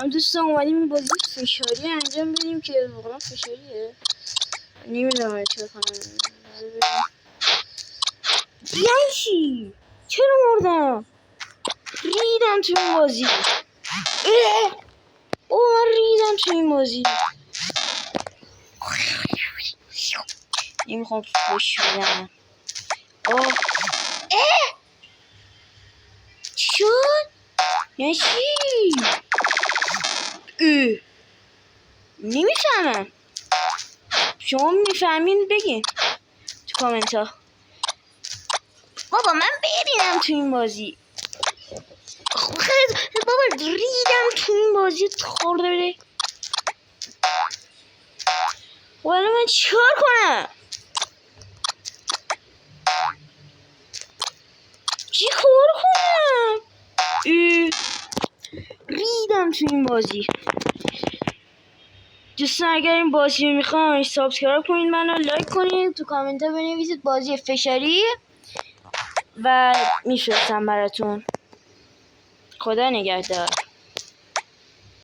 دوستان اومدیم این بازی فشاری انجام بدیم که واقعا فشاریه. نمیدونم چه کنم. یعنی چرا مردم؟ ریدم تو این بازی. من ریدم تو این بازی. نمیخوام فوش بدم. چی شد؟ یعنی چی؟ نمیفهمم. شما میفهمین بگین تو کامنت ها. بابا من ببینم تو این بازی. بابا ریدم تو این بازی خورده بده. والا من چیکار کنم؟ چیکار کنم؟ ریدم تو این بازی. دوستان اگر این بازی رو میخواین سابسکرایب کنید، منو لایک کنید، تو کامنت ها بنویسید بازی فشاری و میفرستم براتون. خدا نگهدار.